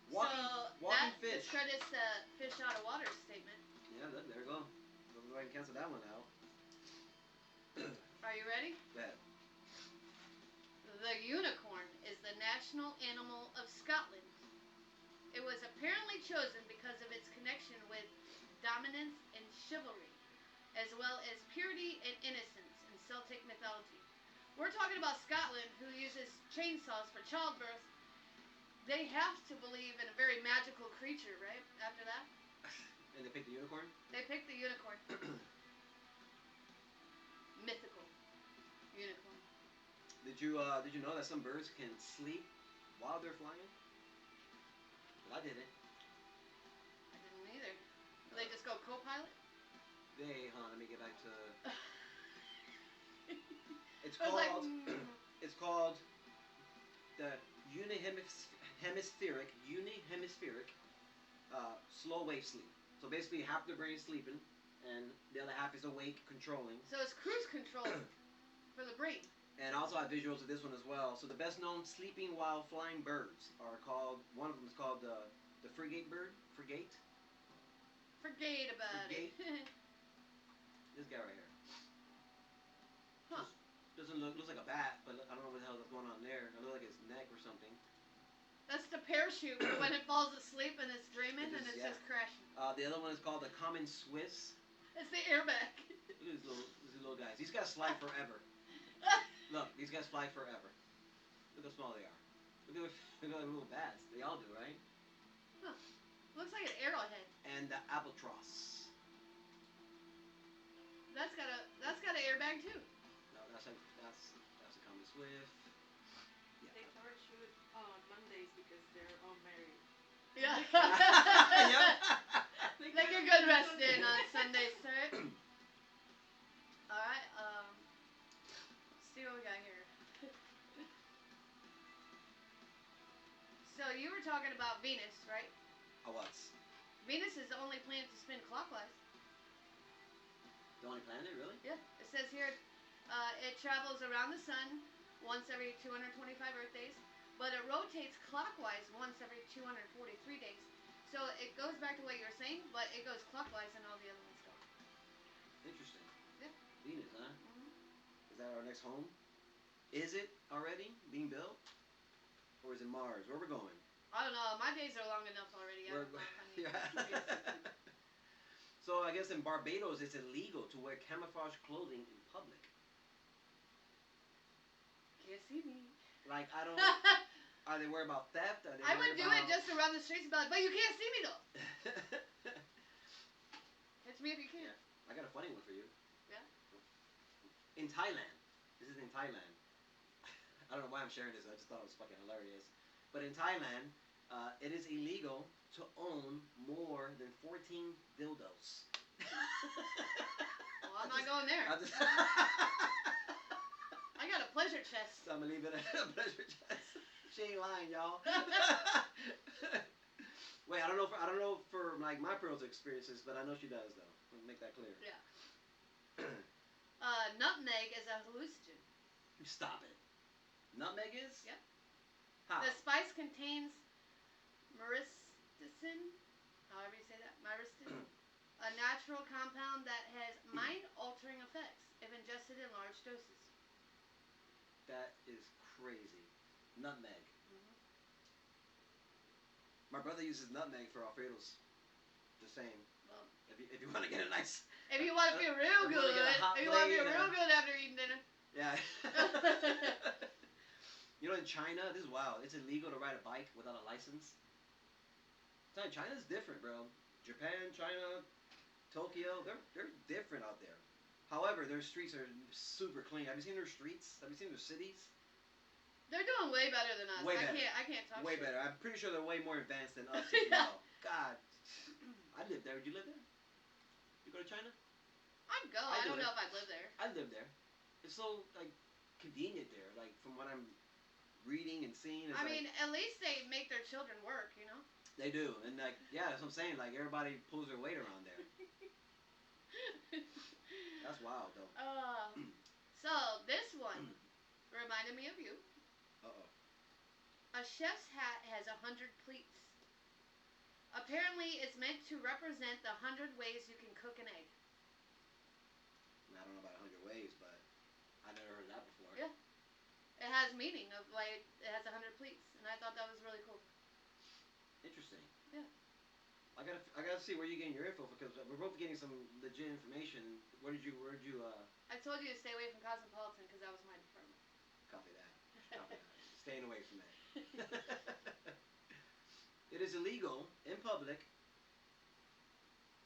Walking fish. Credits the fish out of water statement. Yeah, look, there we go. We'll go ahead and cancel that one out. Are you ready? Go ahead. The unicorn is the national animal of Scotland. It was apparently chosen because of its connection with dominance and chivalry, as well as purity and innocence in Celtic mythology. We're talking about Scotland, who uses chainsaws for childbirth. They have to believe in a very magical creature, right? After that? And they picked the unicorn? They picked the unicorn. Mythical unicorn. Did you know that some birds can sleep while they're flying? Well, I didn't. I didn't either. Do they just go co-pilot? Let me get back to. It's I was like, called. It's called the unihemispheric slow wave sleep. So basically, half the brain is sleeping, and the other half is awake, controlling. So it's cruise control for the brain. And I also have visuals of this one as well. So the best known sleeping while flying birds are called. One of them is called the frigate bird. Frigate. Forget about it. This guy right here. Huh. Just doesn't looks like a bat, but I don't know what the hell is going on there. It looks like his neck or something. That's the parachute for when it falls asleep and it's dreaming and it's Yeah. just crashing. The other one is called the common Swiss. It's the airbag. Look at these little guys. These guys fly forever. Look, these guys fly forever. Look how small they are. Look at the little bats. They all do, right? Huh. Looks like an arrowhead. And the albatross. That's got an airbag too. No, that's a common Swiss. Yeah. They parachute on Mondays because they're all married. Yeah. Yep. They get good rest in on Sundays, right? Alright, let's see what we got here. So you were talking about Venus, right? Oh, what? Venus is the only planet to spin clockwise. The only planet, really? Yeah. It says here, it travels around the sun once every 225 Earth days, but it rotates clockwise once every 243 days. So it goes back to what you were saying, but it goes clockwise and all the other ones don't. Interesting. Yeah. Venus, huh? Mm-hmm. Is that our next home? Is it already being built? Or is it Mars? Where we're going? I don't know. My days are long enough already. I don't know if I need Yeah. So I guess in Barbados it's illegal to wear camouflage clothing in public. Can't see me. Like, I don't... Are they worried about theft? Are they I would worried do about... it just to run the streets and be like, but you can't see me though. Catch me if you can. Yeah. I got a funny one for you. Yeah? In Thailand. This is in Thailand. I don't know why I'm sharing this. I just thought it was fucking hilarious. But in Thailand, it is illegal to own more than 14 dildos. Well, I'm not going there. I got a pleasure chest. So I'm gonna leave it at a pleasure chest. She ain't lying, y'all. Wait, I don't know for like my pearls experiences, but I know she does though. Let me make that clear. Yeah. Nutmeg is a hallucinogen. Stop it. Nutmeg is? Yep. How? The spice contains myristicin, however you say that, myristicin, a natural compound that has mind-altering effects if ingested in large doses. That is crazy. Nutmeg. Mm-hmm. My brother uses nutmeg for Alfredo's. Just saying. Well, If you want to get a nice... if you want to feel real good, if you want to feel real good after eating dinner. Yeah. You know, in China, this is wild. It's illegal to ride a bike without a license. China's different, bro. Japan, China, Tokyo, they're different out there. However, their streets are super clean. Have you seen their streets? Have you seen their cities? They're doing way better than us. Way better. I can't talk Way shit. better. I'm pretty sure they're way more advanced than us as well. God. I lived there. Would you live there? You go to China? I'd go. I I don't do it. know if I'd live there. I lived there. It's so, like, convenient there. Like, from what I'm reading and seeing. It's I mean, at least they make their children work, you know? They do. And, like, yeah, that's what I'm saying. Like, everybody pulls their weight around there. That's wild, though. So, this one reminded me of you. Uh-oh. A chef's hat has 100 pleats. Apparently, it's meant to represent the 100 ways you can cook an egg. I don't know about 100 ways, but I never heard that before. Yeah. It has meaning of, like, it has 100 pleats. And I thought that was really cool. Interesting. Yeah. I gotta see where you're getting your info because we're both getting some legit information. Where'd you I told you to stay away from Cosmopolitan because that was my department. copy that? Copy that. Staying away from that. It is illegal in public,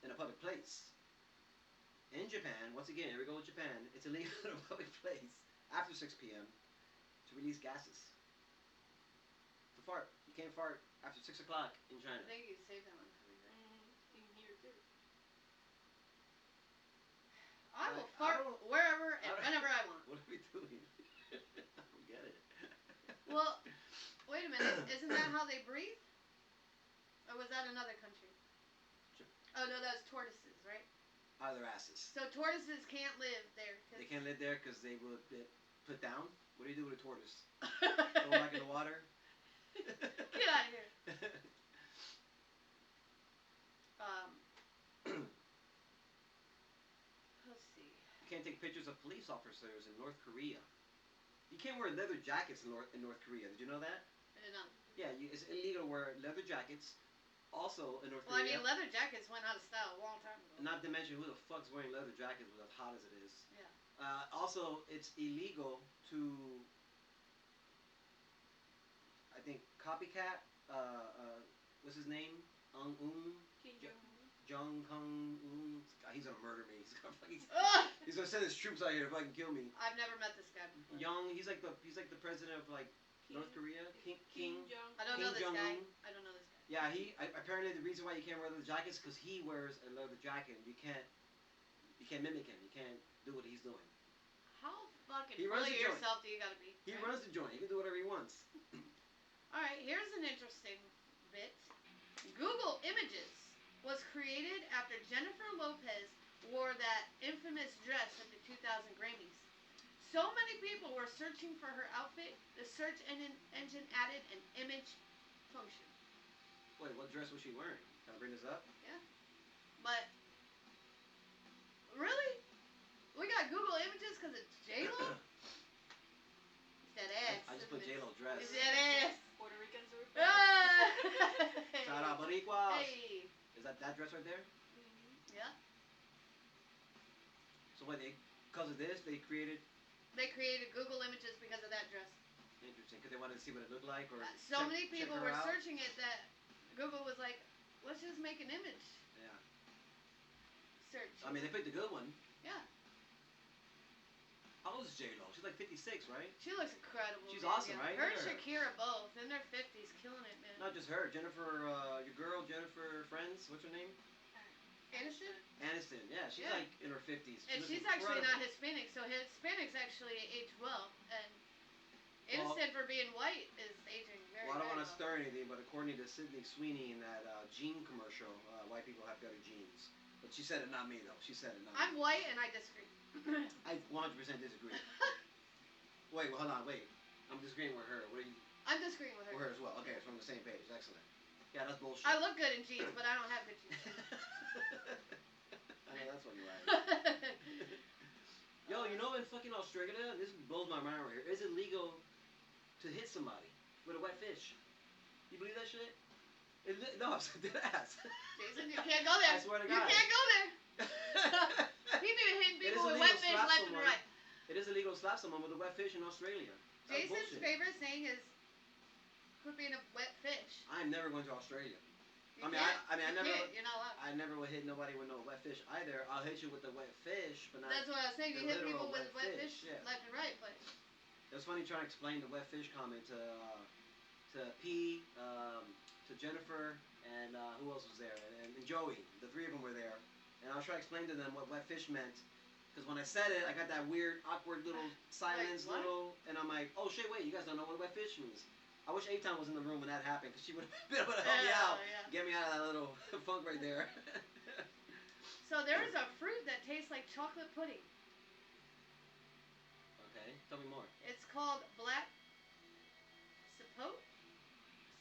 in a public place. In Japan, once again, here we go with Japan. It's illegal in a public place after 6 p.m. to release gases. To fart. You can't fart after 6 o'clock in China. I think you saved that one. In here too. I will fart wherever and whenever I want. What are we doing? I don't get it. Well, wait a minute. Isn't that how they breathe? Or was that another country? Oh, no, that was tortoises, right? Out of their asses. So tortoises can't live there. They can't live there because they will get put down? What do you do with a tortoise? Throw them back in the water? Get out of here. Let's see. can't take pictures of police officers in North Korea. You can't wear leather jackets in North Korea. Did you know that? I did not. Yeah, it's illegal to wear leather jackets. Also in North Well, I Korea. mean, leather jackets went out of style a long time ago. Not to mention, who the fuck's wearing leather jackets with as hot as it is? Yeah. Also, it's illegal to, I think, copycat. What's his name? Kim Jong Kung Un. He's gonna murder me. Ugh! He's gonna send his troops out here to fucking kill me. I've never met this guy before. Young. He's like the president of like North Korea. King. Jong. I don't Kim know this guy. Jong-un. I don't know this guy. Yeah, apparently the reason why you can't wear leather jackets because he wears a leather jacket. You can't mimic him. You can't do what he's doing. How fucking He full runs of the joint. yourself do you gotta be? He right? runs the joint. He can do whatever he wants. All right, here's an interesting bit. Google Images was created after Jennifer Lopez wore that infamous dress at the 2000 Grammys. So many people were searching for her outfit, the search engine added an image function. Wait, what dress was she wearing? Can I bring this up? But, really? We got Google Images because it's J-Lo? It's that ass. I just put J-Lo dress. It's that ass. Puerto Ricans are Shout out Boricuas. Hey. Is that dress right there? Yeah. So what, because of this, they created... They created Google Images because of that dress. Interesting, because they wanted to see what it looked like, or So many people her were out. searching it that Google was like, let's just make an image Yeah. search. I mean, they picked a good one. Yeah. How old is J-Lo? She's like 56, right? She looks incredible. She's man. awesome, right? Her Look and at her. Shakira both in their 50s, killing it, man. Not just her. Jennifer, your girl, Jennifer Friends, what's her name? Aniston? Aniston, yeah. She's Yeah. like in her 50s. And looks she's actually incredible. not Hispanic, so Hispanics actually age well. And Well- Aniston, for being white, is aging very, Well, I don't very want to well. stir anything, but according to Sydney Sweeney in that gene commercial, white people have better genes. But she said it, not me, though. She said it, not I'm me. white and I disagree. I 100% disagree. Wait, well, hold on, wait. I'm disagreeing with her. What are you? I'm disagreeing with her. With her as well. Okay, it's from the same page. Excellent. Yeah, that's bullshit. I look good in jeans, but I don't have good jeans. I know that's funny, right? Yo, you know in fucking Australia, this blows my mind right here. It's illegal to hit somebody with a wet fish. You believe that shit? No, I'm dead ass. Jason, you can't go there. I swear to You God. can't go there. He be hitting It is people with illegal wet to fish slap left and someone. right. It is illegal to slap someone with a wet fish in Australia. That's Jason's bullshit. favorite saying is, "Quit being a wet fish." I'm never going to Australia. You I can't. never. You're not allowed. I never would hit nobody with no wet fish either. I'll hit you with the wet fish, but not. That's what I was saying. the You hit literal people with wet wet fish, fish yeah. left and right, but It was funny trying to explain the wet fish comment to P, to Jennifer, and who else was there? And Joey. The three of them were there, and I was trying to explain to them what wet fish meant. Because when I said it, I got that weird, awkward little silence, what? and I'm like, oh shit, wait, you guys don't know what wet fish means. I wish A-Town was in the room when that happened, because she would have been able to help me out, yeah. get me out of that little funk right there. So there is a fruit that tastes like chocolate pudding. Okay, tell me more. It's called black sapote.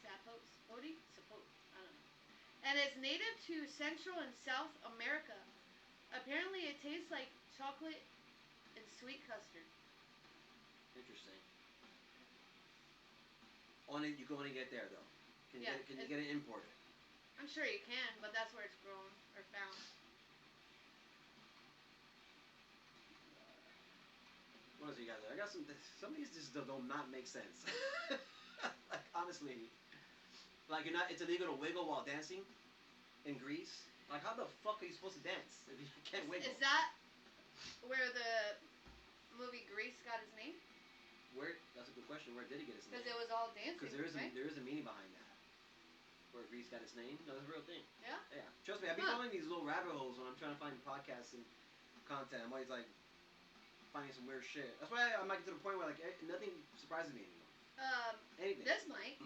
Sapote. I don't know. And it's native to Central and South America. Apparently, it tastes like chocolate and sweet custard. Interesting. You can only get there though. Can Yeah, you get it imported? I'm sure you can, but that's where it's grown or found. What else you got there? I got some of these just don't not make sense. Like honestly, like it's illegal to wiggle while dancing in Greece. Like how the fuck are you supposed to dance if you can't wiggle? Is that where the movie Grease got his name? Where? That's a good question. Where did he get his name? Because it was all dancing. Because right? there is a meaning behind that. Where Greece got its name. No, that's a real thing. Yeah? Yeah. Trust me, I've been following these little rabbit holes when I'm trying to find podcasts and content. I'm always like finding some weird shit. That's why I might get to the point where like nothing surprises me anymore. Anything. This might.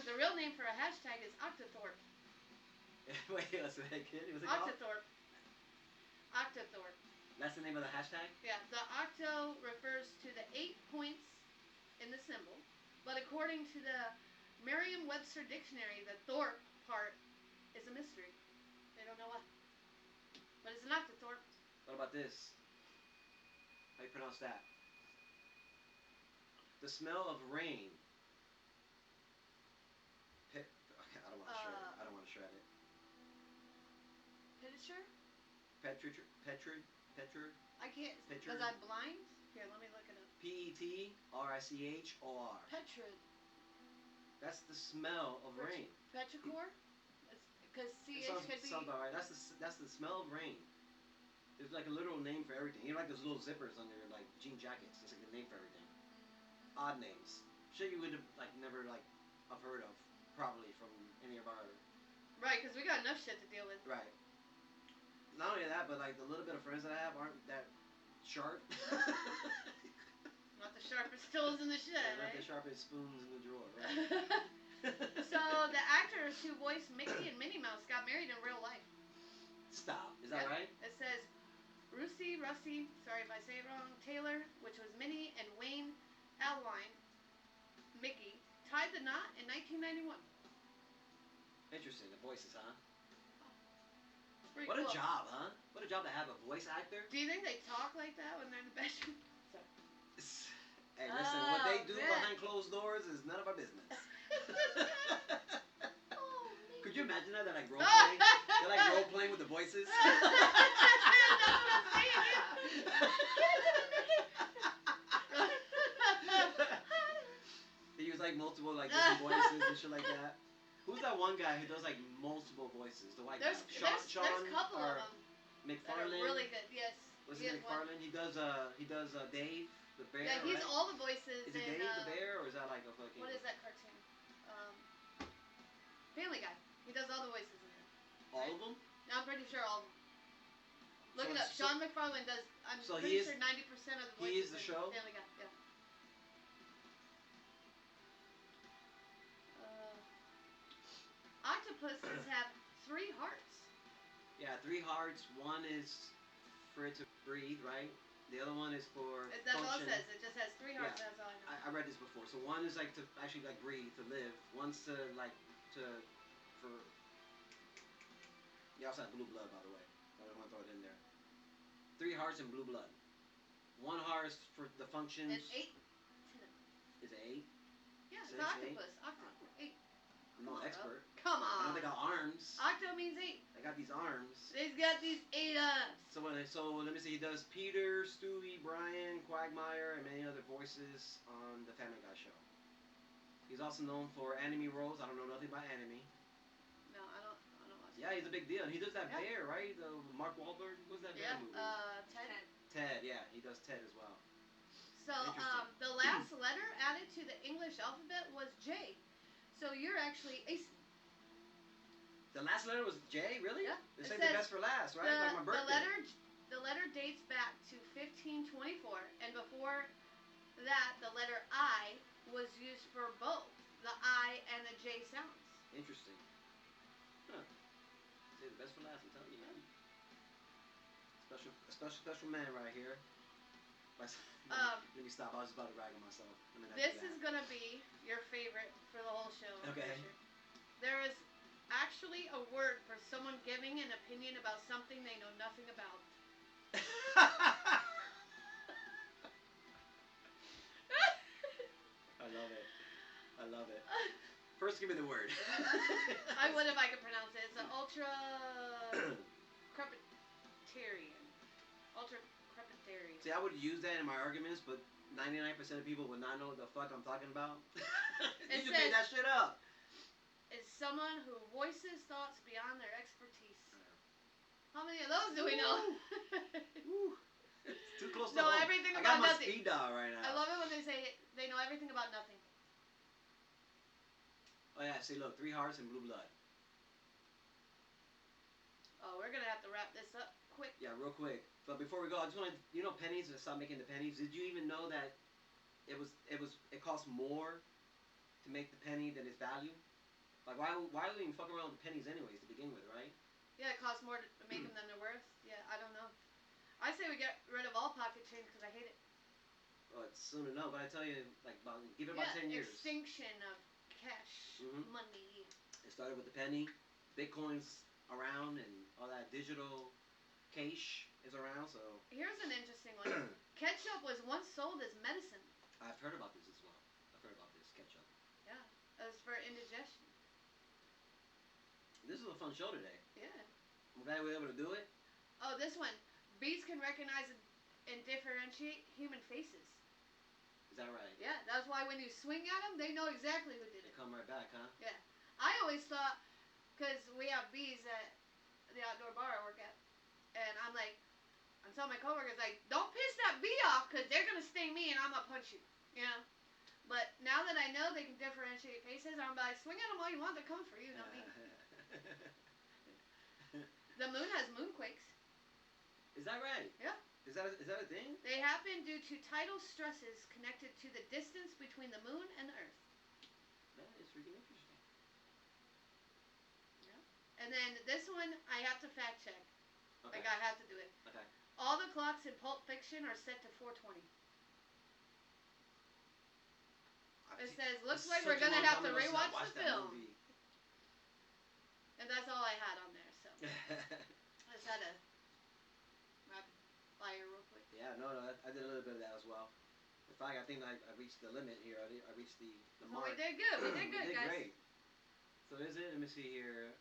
The real name for a hashtag is Octothorpe. Wait, let's say that kid. Was it called? Octothorpe. Octothorpe. That's the name of the hashtag? Yeah, the octo refers to the 8 points in the symbol, but according to the Merriam-Webster dictionary, the Thorpe part is a mystery. They don't know why. But it's an octothorpe. What about this? you pronounce that? The smell of rain. Okay, I don't want to shred it. I don't want to shred it. Picture? Petru. I can't. Petru. Because I'm blind? Here, let me look it up. Petrichor. Petra. That's the smell of rain. Petrichor? Because CH could be. Sounds about right. That's the smell of rain. There's like a literal name for everything. You know, like those little zippers under like jean jackets. There's like a name for everything. Odd names. Shit you would have like never like have heard of probably from any of our. Right, because we got enough shit to deal with. Right. Not only that, but like the little bit of friends that I have aren't that sharp. Not the sharpest tools in the shed, Yeah, not right? the sharpest spoons in the drawer, right? So the actors who voiced Mickey and Minnie Mouse got married in real life. Stop. Is that right? It says Russie, sorry if I say it wrong, Taylor, which was Minnie, and Wayne Alwine, Mickey, tied the knot in 1991. Interesting. The voices, huh? Pretty What cool. a job, huh? What a job to have a voice actor. Do you think they talk like that when they're in the bedroom? Sorry. Hey, listen, what they do behind closed doors is none of our business. Could you imagine that? They're like role playing. They're like role playing with the voices. They use like multiple like different voices and shit like that. Who's that one guy who does like multiple voices? The white guy. Sean there's a couple of them. McFarlane. That are really good. Yes. Was it McFarlane? He does Dave the bear. Yeah, he's right? all the voices. Is it in, Dave the bear or is that like a fucking? What is that cartoon? Family Guy. He does all the voices in there. All of them? Yeah, I'm pretty sure all of them. Look it up. Sean McFarlane does. I'm pretty sure 90% of the voices. He is the show. Family Guy. Yeah. Octopuses have 3 hearts. Yeah, 3 hearts. One is for it to breathe, right? The other one is for That's function. all it says. It just has 3 hearts. Yeah. That's all I know. I read this before. So one is like to actually like breathe, to live. One's to like for. You also have blue blood, by the way. I don't want to throw it in there. 3 hearts and blue blood. 1 heart is for the functions. It's 8. Is it 8? Yeah, it's an octopus. 8. I'm no expert. Come on. I know they got arms. Octo means 8. They got these arms. They've got these 8 arms. So let me see. He does Peter, Stewie, Brian, Quagmire, and many other voices on the Family Guy show. He's also known for anime roles. I don't know nothing about anime. No, I don't watch. Yeah, he's a big deal. And he does that bear, right? The Mark Wahlberg. What's that bear movie? Ted. Ted. Yeah, he does Ted as well. So the last letter added to the English alphabet was J. So you're actually a. The last letter was J, really? Yeah. They say the best for last, right? Like my birthday. The letter dates back to 1524, and before that, the letter I was used for both the I and the J sounds. Interesting. Huh. Say the best for last, I'm telling you, man. Special man right here. Let me stop. I was about to rag on myself. This is gonna be your favorite for the whole show. Okay. There is actually a word for someone giving an opinion about something they know nothing about. I love it. First, give me the word. I would if I could pronounce it. It's an ultra crepitarian. Ultra crepitarian. See, I would use that in my arguments, but 99% of people would not know what the fuck I'm talking about. You just made that shit up. Is someone who voices thoughts beyond their expertise. How many of those do we know? It's too close to know home. everything I about got my nothing. speed dial right now. I love it when they say they know everything about nothing. Oh yeah, see, look, 3 hearts and blue blood. Oh, we're gonna have to wrap this up quick. Yeah, real quick. But before we go, I just want to, pennies. To stop making the pennies. Did you even know that it costs more to make the penny than its value? Like why do we even fuck around with the pennies anyways to begin with, right? Yeah, it costs more to make them than they're worth. Yeah, I don't know. I say we get rid of all pocket change because I hate it. Well, it's soon enough, but I tell you, like, give it about 10 years. Extinction of cash money. It started with the penny, Bitcoin's around, and all that digital cash is around. So here's an interesting one. ketchup was once sold as medicine. I've heard about this as well. I've heard about this ketchup. Yeah, it was for indigestion. This is a fun show today. Yeah. I'm glad we were able to do it. Oh, this one. Bees can recognize and differentiate human faces. Is that right? Yeah, that's why when you swing at them, they know exactly who did They it. come right back, huh? Yeah. I always thought, because we have bees at the outdoor bar I work at, and I'm telling my coworkers, like, don't piss that bee off, because they're going to sting me and I'm going to punch you. You know? But now that I know they can differentiate faces, I'm like, swing at them all you want, they're coming for you, not me. The moon has moonquakes. Is that right? Yeah. Is that a thing? They happen due to tidal stresses connected to the distance between the moon and the earth. That is freaking interesting. Yeah. And then this one, I have to fact check. Okay. Like, I have to do it. Okay. All the clocks in Pulp Fiction are set to 4:20. It says, looks like we're going to have to rewatch the film. Movie. And that's all I had on there, so. I just had to rapid fire real quick. Yeah, no, I did a little bit of that as well. In fact, I think I reached the limit here. I reached the mark. We did good. We did good, we did guys. Great. So is it? Let me see here.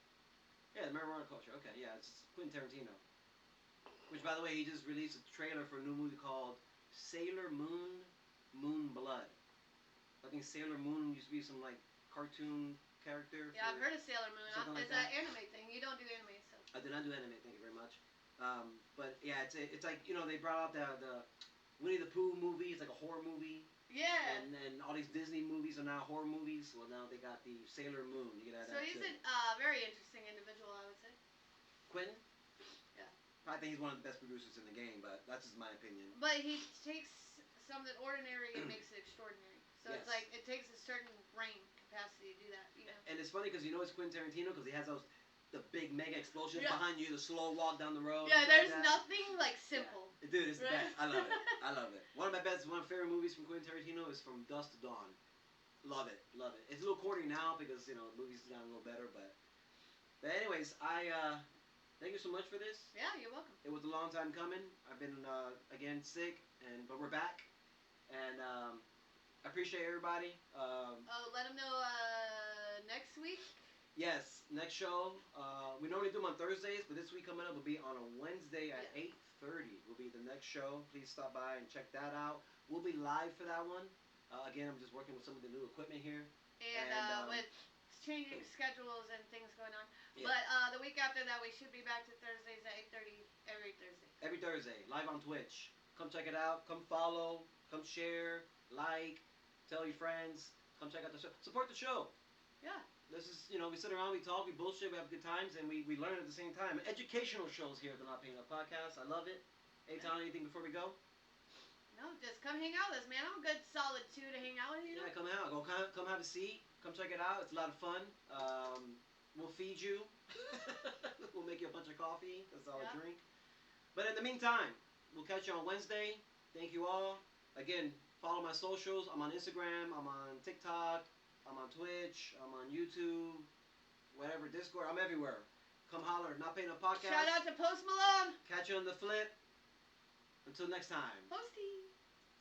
Yeah, the marijuana culture. Okay, yeah, it's Quentin Tarantino. Which, by the way, he just released a trailer for a new movie called Sailor Moon, Moon Blood. I think Sailor Moon used to be some, like, cartoon character. Yeah, I've heard of Sailor Moon. Like it's an anime thing. You don't do anime, so. I did not do anime, thank you very much. But, yeah, it's like, you know, they brought out the Winnie the Pooh movie. It's like a horror movie. Yeah. And then all these Disney movies are now horror movies. Well, now they got the Sailor Moon. You get So he's a very interesting individual, I would say. Quentin? Yeah. I think he's one of the best producers in the game, but that's just my opinion. But he takes something ordinary and makes it extraordinary. So Yes. It's like it takes a certain brain capacity to do that, you know. And it's funny because you know it's Quentin Tarantino because he has the big mega explosions Yeah. behind you, the slow walk down the road. Yeah, there's like nothing like simple. Yeah. Dude, it's the Right? best. I love it. I love it. One of my favorite movies from Quentin Tarantino is From Dusk to Dawn. Love it. Love it. It's a little corny now because, you know, the movie's gotten a little better, but anyways, thank you so much for this. Yeah, you're welcome. It was a long time coming. I've been again sick, but we're back, and I appreciate everybody. Let them know next week. Yes, next show. We normally do them on Thursdays, but this week coming up will be on a Wednesday at 8:30. Will be the next show. Please stop by and check that out. We'll be live for that one. Again, I'm just working with some of the new equipment here. And with changing schedules and things going on. Yeah. But the week after that, we should be back to Thursdays at 8:30 every Thursday. Every Thursday, live on Twitch. Come check it out. Come follow. Come share. Like. Tell your friends. Come check out the show. Support the show. Yeah. This is, you know, we sit around, we talk, we bullshit, we have good times, and we learn at the same time. Educational shows here at the Not Paying Up Podcast. I love it. Hey, Tom, anything before we go? No, just come hang out with us, man. I'm a good solid 2 to hang out with you. Yeah, come out. Come have a seat. Come check it out. It's a lot of fun. We'll feed you. We'll make you a bunch of coffee. That's all I drink. But in the meantime, we'll catch you on Wednesday. Thank you all. Again, follow my socials. I'm on Instagram. I'm on TikTok. I'm on Twitch. I'm on YouTube. Whatever, Discord. I'm everywhere. Come holler. Not Paying Up Podcast. Shout out to Post Malone. Catch you on the flip. Until next time. Posty.